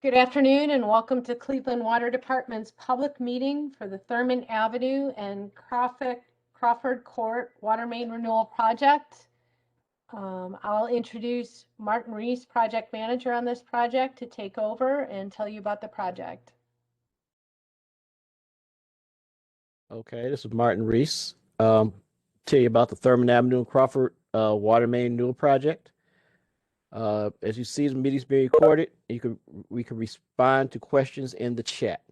Good afternoon and welcome to Cleveland Water Department's public meeting for the Thurman Avenue and Crawford Court Water Main Renewal Project. I'll introduce Martin Reese, project manager on this project, to take over and tell you about the project. Okay, this is Martin Reese. Tell you about the Thurman Avenue and Crawford Water Main Renewal Project. As you see, the meeting's being recorded. We can respond to questions in the chat.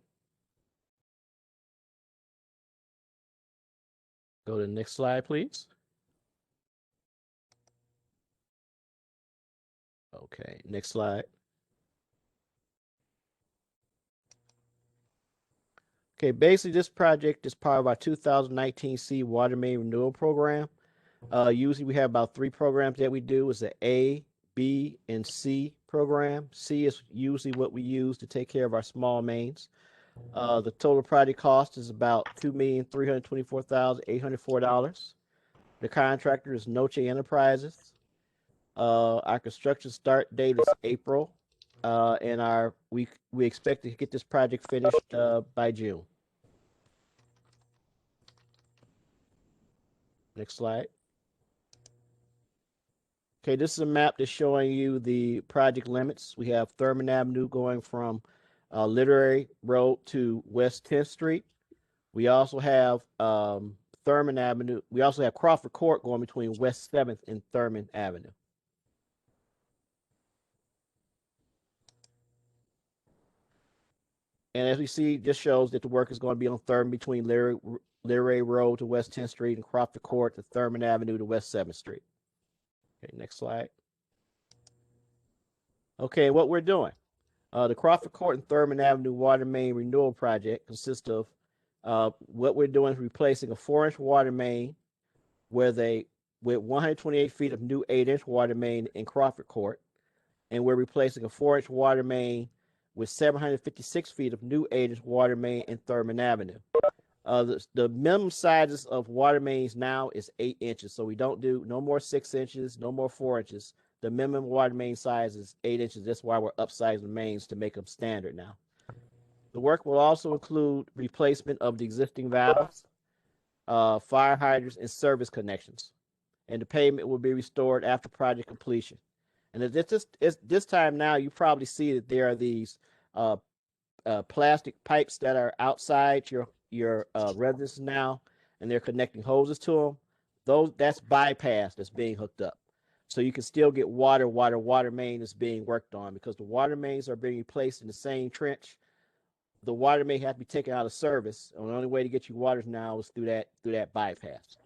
Go to the next slide, please. Okay, next slide. Okay, basically this project is part of our 2019 C Water Main Renewal Program. Usually we have about 3 programs that we do. It's the A, B, and C program. C is usually what we use to take care of our small mains. The total project cost is about $2,324,804. The contractor is Noche Enterprises. Our construction start date is April, and we expect to get this project finished by June. Next slide. Okay, this is a map that's showing you the project limits. We have Thurman Avenue going from Literary Road to West 10th Street. We also have Thurman Avenue. We also have Crawford Court going between West 7th and Thurman Avenue. And as we see, this shows that the work is going to be on Thurman between Literary Road to West 10th Street and Crawford Court to Thurman Avenue to West 7th Street. Okay, next slide. Okay, what we're doing. The Crawford Court and Thurman Avenue Water Main Renewal Project consists of what we're doing is replacing a 4-inch water main with 128 feet of new 8-inch water main in Crawford Court, and we're replacing a 4-inch water main with 756 feet of new 8-inch water main in Thurman Avenue. The minimum sizes of water mains now is 8 inches, so we don't do no more 6 inches, no more 4 inches. The minimum water main size is 8 inches. That's why we're upsizing the mains to make them standard now. The work will also include replacement of the existing valves, fire hydrants, and service connections. And the pavement will be restored after project completion. And at this time now, you probably see that there are these plastic pipes that are outside your residences now, and they're connecting hoses to them. That's bypass that's being hooked up. So you can still get water main is being worked on, because the water mains are being replaced in the same trench. The water may have to be taken out of service, and the only way to get you water now is through that bypass.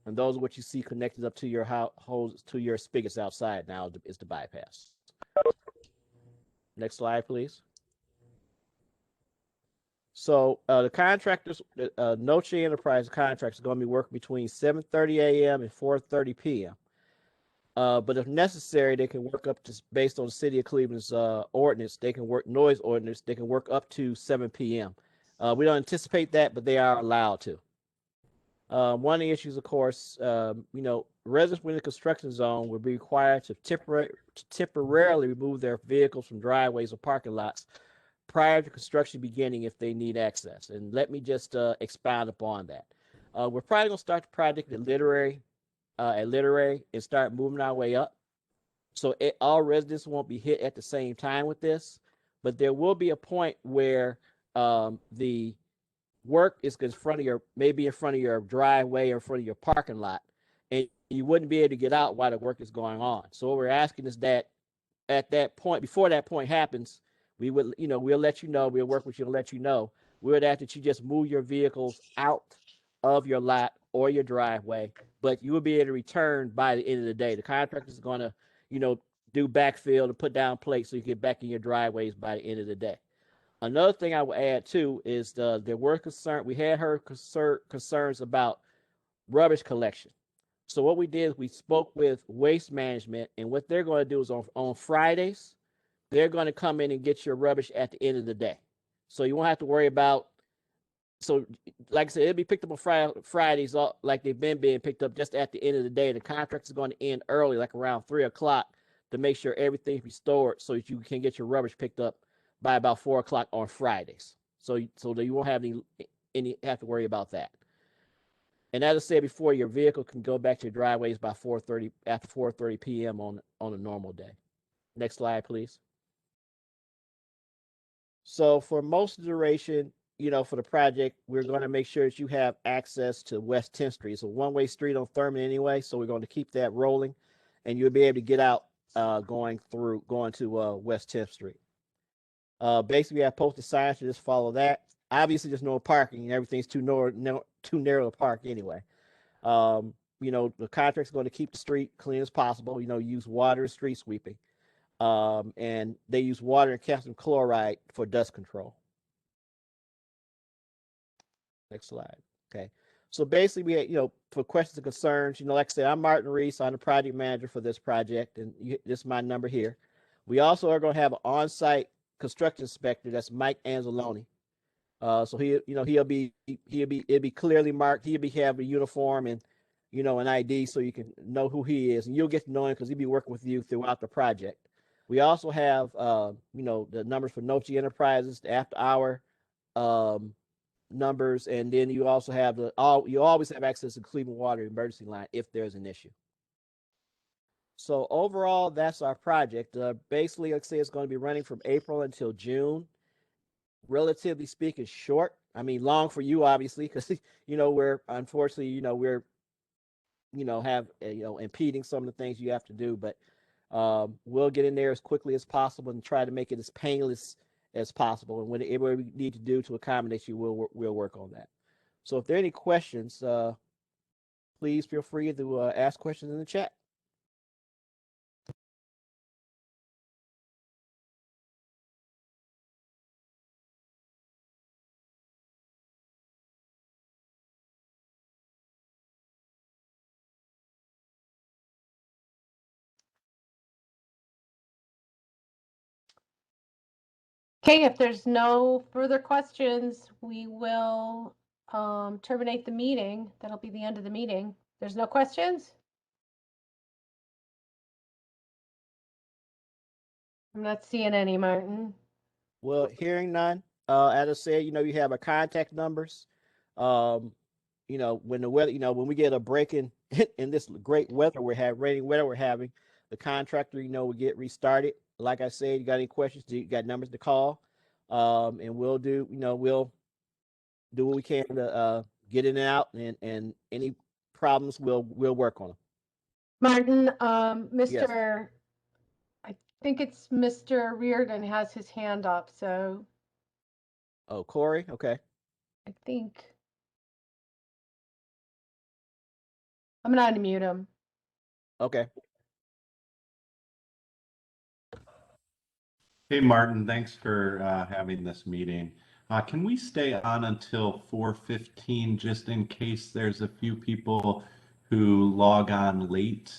And those are what you see connected up to your hose, to your spigots outside now is the bypass. Next slide, please. So the contractors, Noche Enterprise contractors, are going to be working between 7:30 a.m. and 4:30 p.m. But if necessary, they can work up to, based on the City of Cleveland's ordinance, they can work noise ordinance. They can work up to 7 p.m. We don't anticipate that, but they are allowed to. One of the issues, of course, residents within the construction zone will be required to temporarily remove their vehicles from driveways or parking lots prior to construction beginning if they need access. And let me just expound upon that. We're probably going to start the project at Literary and start moving our way up. So all residents won't be hit at the same time with this, but there will be a point where the work is in front of your driveway or in front of your parking lot, and you wouldn't be able to get out while the work is going on. So what we're asking is that at that point, before that point happens, we'll let you know, we'll work with you and let you know. We would ask that you just move your vehicles out of your lot or your driveway, but you will be able to return by the end of the day. The contractor is going to, do backfill and put down plates so you get back in your driveways by the end of the day. Another thing I will add too is there were concerns. We had heard concerns about rubbish collection. So what we did is we spoke with Waste Management, and what they're going to do is on Fridays, they're going to come in and get your rubbish at the end of the day. So you won't have to worry about. So, like I said, it'll be picked up on Fridays, like they've been being picked up just at the end of the day. The contract is going to end early, like around 3 o'clock, to make sure everything's restored so that you can get your rubbish picked up by about 4 o'clock on Fridays. So that you won't have any have to worry about that. And as I said before, your vehicle can go back to your driveways by 4:30 after 4:30 p.m. on a normal day. Next slide, please. So for most of the duration, for the project, we're going to make sure that you have access to West 10th Street. It's a one-way street on Thurman anyway, so we're going to keep that rolling, and you'll be able to get out going to West 10th Street. Basically, we have posted signs to just follow that. Obviously, there's no parking, and everything's too narrow to park anyway. The contract's going to keep the street clean as possible. Use water and street sweeping. And they use water and calcium chloride for dust control. Next slide. Okay. So basically, we had, for questions and concerns, like I said, I'm Martin Reese. I'm the project manager for this project, and this is my number here. We also are going to have an on-site construction inspector. That's Mike Anzalone. So it'll be clearly marked. He'll have a uniform and, an ID so you can know who he is, and you'll get to know him because he'll be working with you throughout the project. We also have, the numbers for Noche Enterprises, the after-hour numbers, and then you also have you always have access to Cleveland Water emergency line if there's an issue. So overall, that's our project. Basically, like I say, it's going to be running from April until June. Relatively speaking, short. I mean, long for you, obviously, because we're unfortunately, we're impeding some of the things you have to do, but we'll get in there as quickly as possible and try to make it as painless as possible. And whatever we need to do to accommodate you, we'll work on that. So if there are any questions, please feel free to ask questions in the chat. Okay, if there's no further questions, we will terminate the meeting. That'll be the end of the meeting. There's no questions? I'm not seeing any, Martin. Well, hearing none, as I said, you have our contact numbers. When the weather, when we get a break in this great weather rainy weather we're having, the contractor, will get restarted. Like I said, you got any questions, you got numbers to call, and we'll do what we can to get in and out, and any problems we'll work on them. Martin, Mr. Yes. I think it's Mr. Reardon has his hand up, so. Oh, Corey, okay. I think. I'm gonna unmute him. Okay. Hey, Martin, thanks for having this meeting. Can we stay on until 4:15 just in case there's a few people who log on late?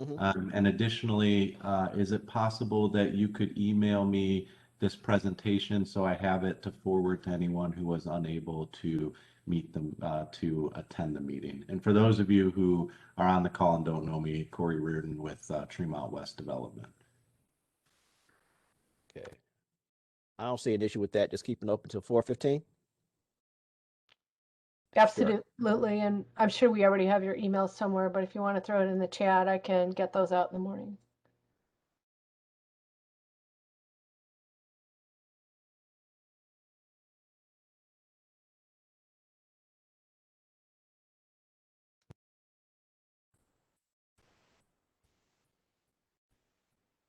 Mm-hmm. And additionally, is it possible that you could email me this presentation so I have it to forward to anyone who was unable to meet them to attend the meeting? And for those of you who are on the call and don't know me, Corey Reardon with Tremont West Development. Okay. I don't see an issue with that. Just keeping open until 4:15. Absolutely. Sure. And I'm sure we already have your email somewhere, but if you want to throw it in the chat, I can get those out in the morning.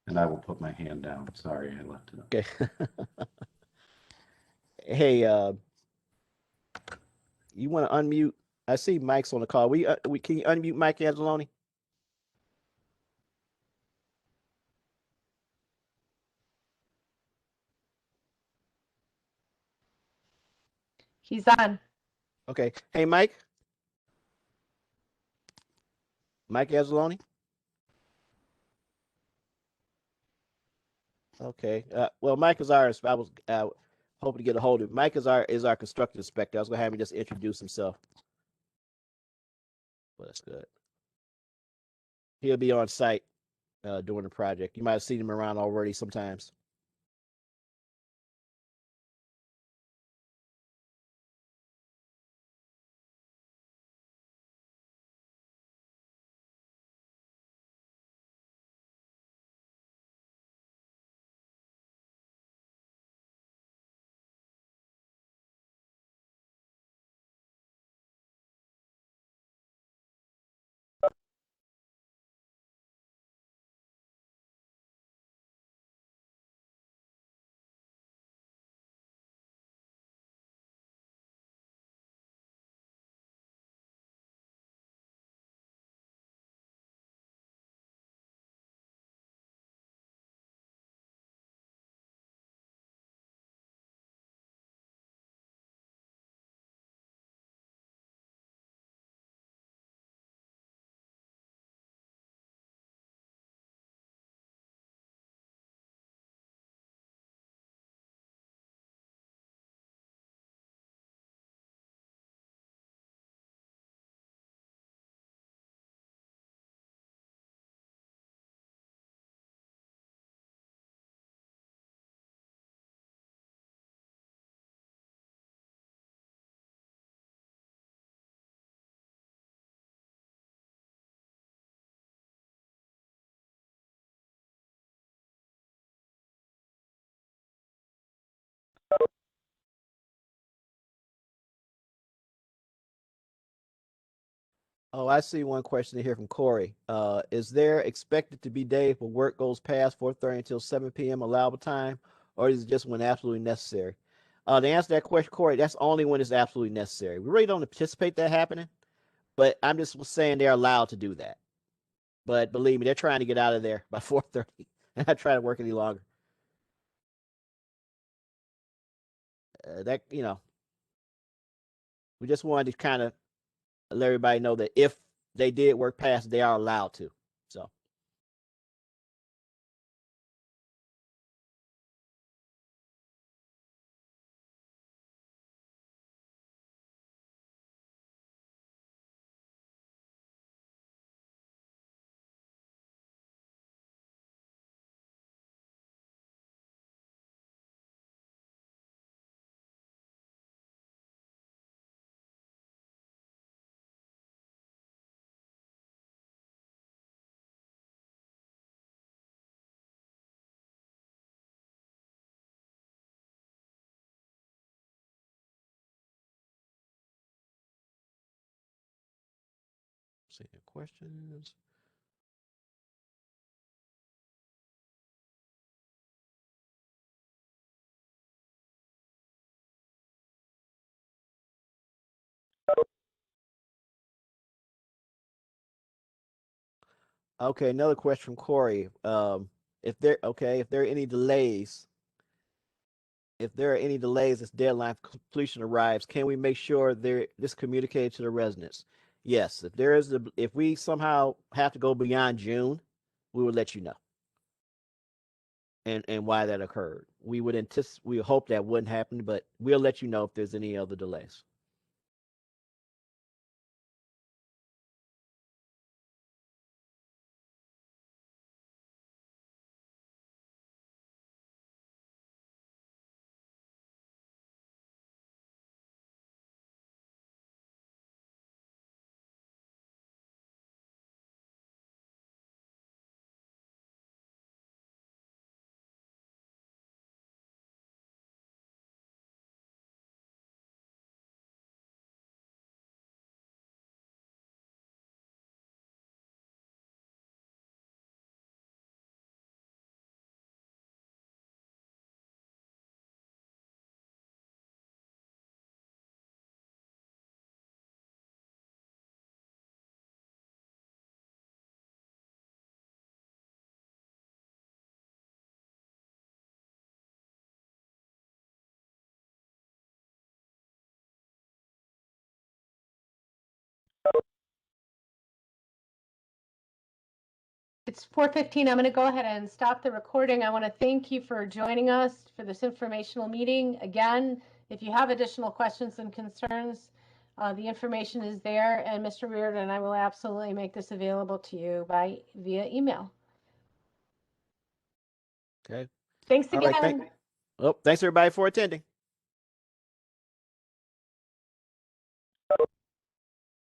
And I will put my hand down. Sorry, I left it up. Okay. Hey, you want to unmute? I see Mike's on the call. We can you unmute Mike Anzalone? He's on. Okay. Hey, Mike. Mike Anzalone. Okay. Well, Mike is ours. I was hoping to get a hold of him. Mike is our construction inspector. I was gonna have him just introduce himself. Well, that's good. He'll be on site during the project. You might have seen him around already sometimes. Oh, I see one question here from Corey. Is there expected to be days where work goes past 4:30 until 7 p.m. allowable time, or is it just when absolutely necessary? To answer that question, Corey, that's only when it's absolutely necessary. We really don't anticipate that happening, but I'm just saying they're allowed to do that. But believe me, they're trying to get out of there by 4:30 and not try to work any longer. That we just wanted to kind of let everybody know that if they did work past, they are allowed to. So. See any questions? Okay, another question from Corey. If there are any delays, if there are any delays as deadline for completion arrives, can we make sure this communicated to the residents? Yes. If we somehow have to go beyond June, we will let you know. And why that occurred. We hope that wouldn't happen, but we'll let you know if there's any other delays. It's 4:15. I'm going to go ahead and stop the recording. I want to thank you for joining us for this informational meeting. Again, if you have additional questions and concerns, the information is there, and Mr. Reardon and I will absolutely make this available to you via email. Okay. Thanks All right, again. thanks everybody for attending.